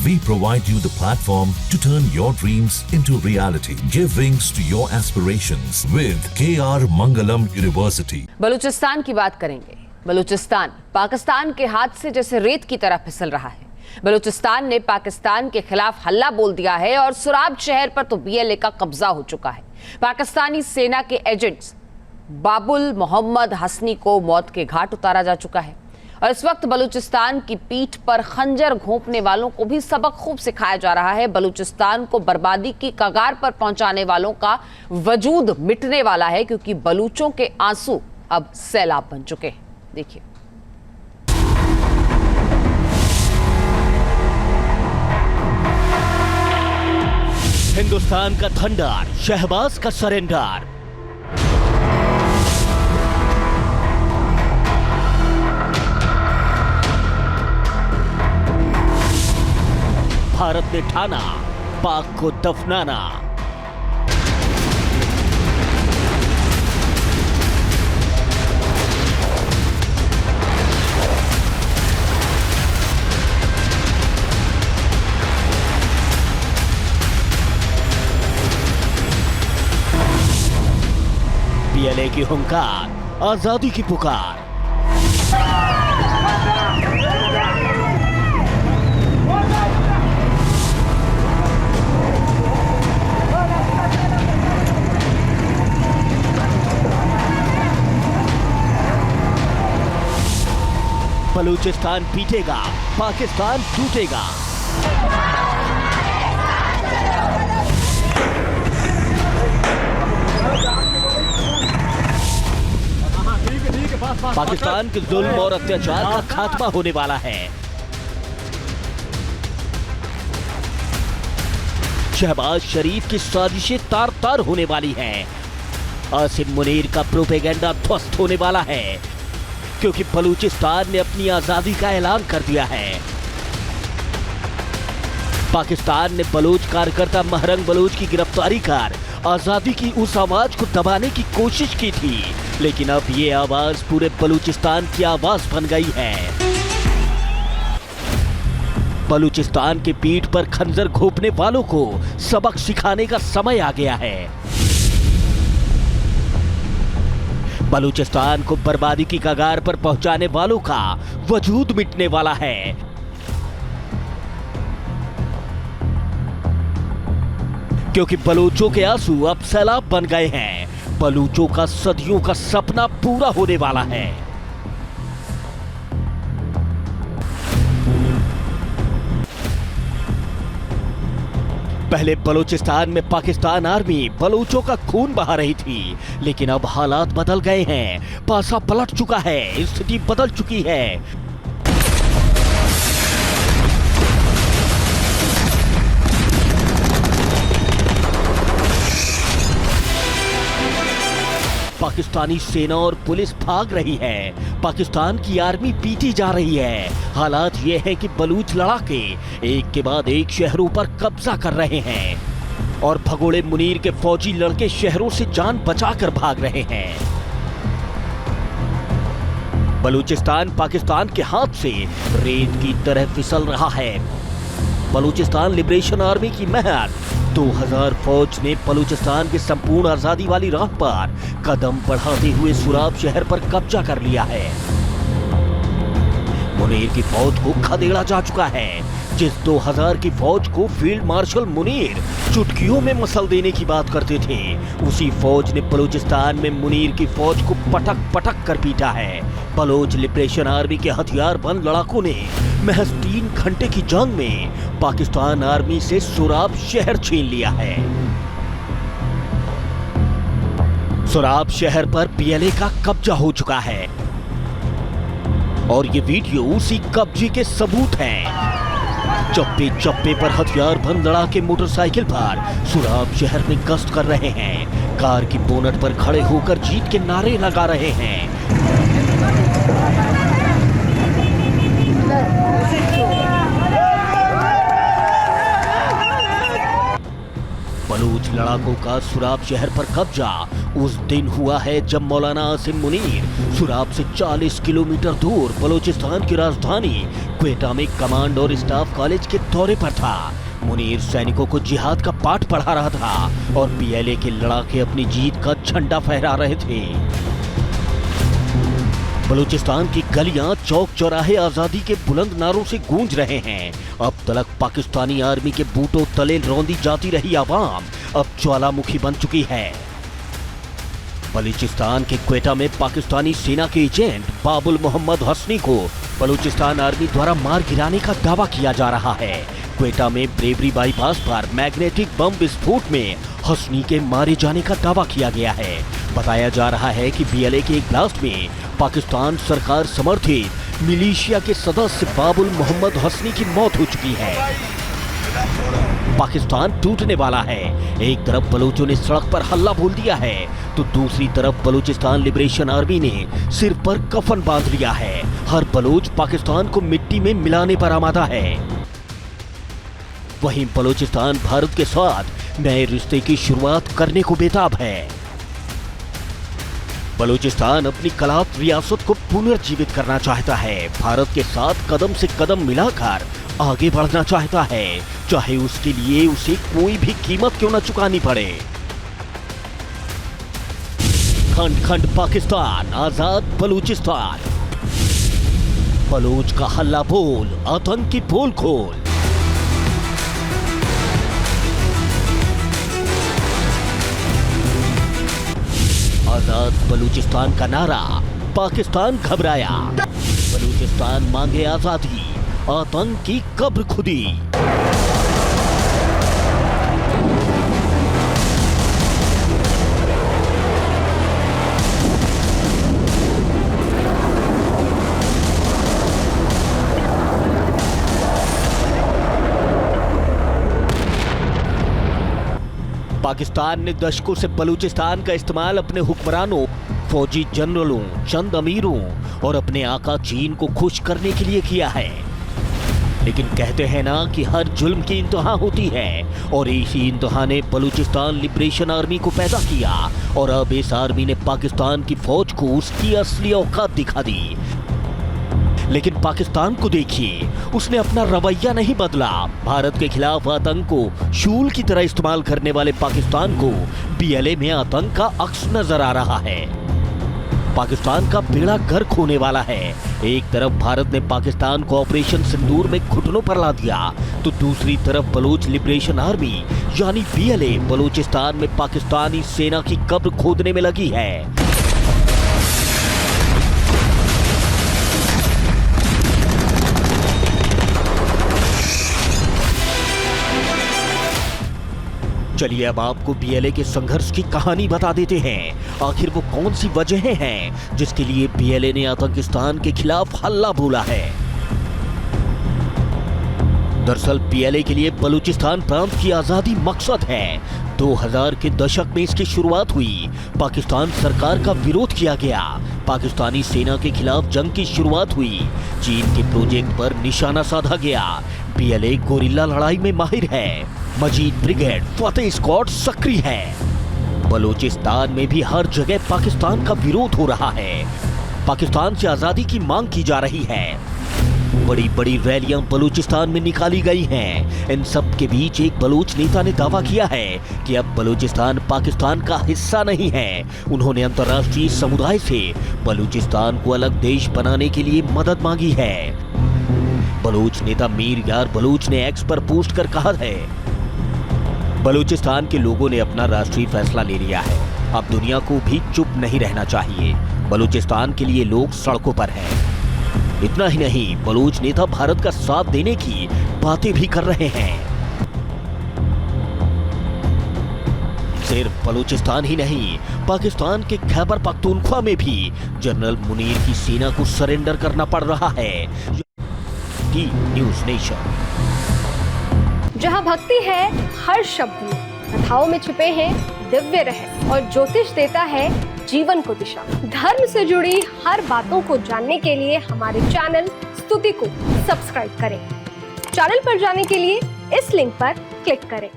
We provide you the platform to turn your dreams into reality. Give wings to your aspirations with KR Mangalam University. Balochistan की बात करेंगे। बलूचिस्तान पाकिस्तान के हाथ से जैसे रेत की तरह फिसल रहा है। बलूचिस्तान ने पाकिस्तान के खिलाफ हल्ला बोल दिया है और सुराब शहर पर तो बीएलए का कब्जा हो चुका है। पाकिस्तानी सेना के एजेंट्स बाबुल मोहम्मद हसनी को मौत के घाट उतारा जा चुका है और इस वक्त बलूचिस्तान की पीठ पर खंजर घोंपने वालों को भी सबक खूब सिखाया जा रहा है। बलूचिस्तान को बर्बादी की कगार पर पहुंचाने वालों का वजूद मिटने वाला है, क्योंकि बलूचों के आंसू अब सैलाब बन चुके हैं। देखिए, हिंदुस्तान का थंडर, शहबाज का सरेंडर। भारत ने ठाना पाक को दफनाना। बीएलए की हुंकार, आजादी की पुकार। बलूचिस्तान पीटेगा, पाकिस्तान टूटेगा। पाकिस्तान के जुल्म और अत्याचार का खात्मा होने वाला है। शहबाज शरीफ की साजिशें तार तार होने वाली हैं। आसिम मुनीर का प्रोपेगेंडा ध्वस्त होने वाला है, क्योंकि बलूचिस्तान ने अपनी आजादी का ऐलान कर दिया है। पाकिस्तान ने बलूच कार्यकर्ता महरंग बलूच की गिरफ्तारी कर आजादी की उस आवाज को दबाने की कोशिश की थी, लेकिन अब ये आवाज पूरे बलूचिस्तान की आवाज बन गई है। बलूचिस्तान की पीठ पर खंजर घोंपने वालों को सबक सिखाने का समय आ गया है। बलूचिस्तान को बर्बादी की कगार पर पहुंचाने वालों का वजूद मिटने वाला है। क्योंकि बलूचों के आंसू अब सैलाब बन गए हैं। बलूचों का सदियों का सपना पूरा होने वाला है। पहले बलूचिस्तान में पाकिस्तान आर्मी बलूचों का खून बहा रही थी, लेकिन अब हालात बदल गए हैं। पासा पलट चुका है, स्थिति बदल चुकी है। पाकिस्तानी सेना और पुलिस भाग रही है। पाकिस्तान की आर्मी पीटी जा रही है। हालात ये है कि बलूच लड़ाके एक के बाद एक शहरों पर कब्जा कर रहे हैं और भगोड़े मुनीर के फौजी लड़के शहरों से जान बचाकर भाग रहे हैं। बलूचिस्तान पाकिस्तान के हाथ से रेत की तरह फिसल रहा है। बलूचिस्तान लिबरेशन आर्मी की महज 2000 फौज ने बलूचिस्तान की संपूर्ण आजादी वाली राह पर कदम बढ़ाते हुए सुराब शहर पर कब्जा कर लिया है। मुनीर की फौज को खदेड़ा जा चुका है। जिस 2000 की फौज को फील्ड मार्शल मुनीर चुटकियों में मसल देने की बात करते थे, उसी फौज ने बलूचिस्तान में मुनीर की फौज को पटक पटक कर पीटा है। बलोच लिबरेशन आर्मी के हथियार बंद लड़ाकों ने महज 3 घंटे की जंग में पाकिस्तान आर्मी से सुराब शहर छीन लिया है। सुराब शहर पर बीएलए का कब्जा हो चुका है और ये वीडियो उसी कब्जे के सबूत हैं। चप्पे चप्पे पर हथियार बंद लड़ाके मोटरसाइकिल पर सुराब शहर में गश्त कर रहे हैं। कार की बोनट पर खड़े होकर जीत के नारे लगा रहे हैं। बलूच लड़ाकों का सुराब शहर पर कब्जा उस दिन हुआ है जब मौलाना आसिम मुनीर सुराब से 40 किलोमीटर दूर बलूचिस्तान की राजधानी क्वेटा में कमांड और स्टाफ कॉलेज के दौरे पर था। मुनीर सैनिकों को जिहाद का पाठ पढ़ा रहा था और पीएलए के लड़ाके अपनी जीत का झंडा फहरा रहे थे। बलूचिस्तान की गलियां चौक चौराहे आजादी के बुलंद नारों से गूंज रहे हैं। अब तलक पाकिस्तानी आर्मी के बूटों तले रौंदी जाती रही आवाम अब ज्वालामुखी बन चुकी है। बलूचिस्तान के क्वेटा में पाकिस्तानी सेना के एजेंट बाबुल मोहम्मद हसनी को बलूचिस्तान आर्मी द्वारा मार गिराने का दावा किया जा रहा है। क्वेटा में ब्रेवरी बाईपास पर मैग्नेटिक बम विस्फोट में हसनी के मारे जाने का दावा किया गया है। बताया जा रहा है कि बीएलए के एक ब्लास्ट में पाकिस्तान सरकार समर्थित मिलिशिया के सदस्य बाबुल मोहम्मद हसनी की मौत हो चुकी है। पाकिस्तान टूटने वाला है। एक तरफ बलूचों ने सड़क पर हल्ला बोल दिया है तो दूसरी तरफ बलूचिस्तान लिबरेशन आर्मी ने सिर पर कफन बांध लिया है। हर बलूच पाकिस्तान को मिट्टी में मिलाने पर आमादा है। वहीं बलूचिस्तान भारत के साथ नए रिश्ते की शुरुआत करने को बेताब है। बलूचिस्तान अपनी कलात रियासत को पुनर्जीवित करना चाहता है। भारत के साथ कदम से कदम मिलाकर आगे बढ़ना चाहता है, चाहे उसके लिए उसे कोई भी कीमत क्यों न चुकानी पड़े। खंड खंड पाकिस्तान, आजाद बलूचिस्तान। बलूच का हल्ला बोल, आतंक की पोल खोल। आजाद बलूचिस्तान का नारा, पाकिस्तान घबराया। बलूचिस्तान मांगे आजादी, आतंक की कब्र खुदी। पाकिस्तान ने दशकों से बलूचिस्तान का इस्तेमाल अपने हुक्मरानों, फौजी जनरलों, चंद अमीरों और अपने आका चीन को खुश करने के लिए किया है। लेकिन कहते हैं ना कि हर जुल्म की इंतहा होती है, और इसी इंतहा ने बलूचिस्तान लिबरेशन आर्मी को पैदा किया और अब इस आर्मी ने पाकिस्तान की फौज को उसकी असली औकात दिखा दी। लेकिन पाकिस्तान को देखिए, उसने अपना रवैया नहीं बदला। भारत के खिलाफ आतंक को शूल की तरह इस्तेमाल करने वाले पाकिस्तान को बीएलए में आतंक का अक्स नजर आ रहा है। पाकिस्तान का बेड़ा गर्क होने वाला है। एक तरफ भारत ने पाकिस्तान को ऑपरेशन सिंदूर में घुटनों पर ला दिया तो दूसरी तरफ बलूच लिबरेशन आर्मी यानी बीएलए बलूचिस्तान में पाकिस्तानी सेना की कब्र खोदने में लगी है। चलिए अब आपको बीएलए के संघर्ष की कहानी बता देते हैं। आखिर वो कौन सी वजहें हैं जिसके लिए बीएलए ने आतंकिस्तान के खिलाफ हल्ला बोला है। दरअसल बीएलए के लिए बलूचिस्तान प्रांत की आजादी मकसद है। 2000 के दशक में इसकी शुरुआत हुई। पाकिस्तान सरकार का विरोध किया गया। पाकिस्तानी सेना के खिलाफ जंग की शुरुआत हुई। चीन के प्रोजेक्ट पर निशाना साधा गया। बीएलए गोरिल्ला लड़ाई में माहिर है। मजीद ब्रिगेड, फतेह स्क्वाड सक्रिय है। बलूचिस्तान में भी हर जगह पाकिस्तान का विरोध हो रहा है। पाकिस्तान से आजादी की मांग की जा रही है। बड़ी बड़ी रैलियां बलूचिस्तान में निकाली गई हैं। इन सब के बीच एक बलूच नेता ने दावा किया है कि अब बलूचिस्तान पाकिस्तान का हिस्सा नहीं है। उन्होंने अंतर्राष्ट्रीय समुदाय से बलूचिस्तान को अलग देश बनाने के लिए मदद मांगी है। बलूच नेता मीर यार बलूच ने एक्स पर पोस्ट कर कहा है, बलूचिस्तान के लोगों ने अपना राष्ट्रीय फैसला ले लिया है। अब दुनिया को भी चुप नहीं रहना चाहिए। बलूचिस्तान के लिए लोग सड़कों पर हैं। इतना ही नहीं, बलूच नेता भारत का साथ देने की बातें भी कर रहे हैं। सिर्फ बलूचिस्तान ही नहीं, पाकिस्तान के खैबर पख्तूनख्वा में भी जनरल मुनीर की सेना को सरेंडर करना पड़ रहा है। News nation. जहां भक्ति है हर शब्द में, कथाओं में छुपे हैं दिव्य रहस्य और ज्योतिष देता है जीवन को दिशा। धर्म से जुड़ी हर बातों को जानने के लिए हमारे चैनल स्तुति को सब्सक्राइब करें। चैनल पर जाने के लिए इस लिंक पर क्लिक करें।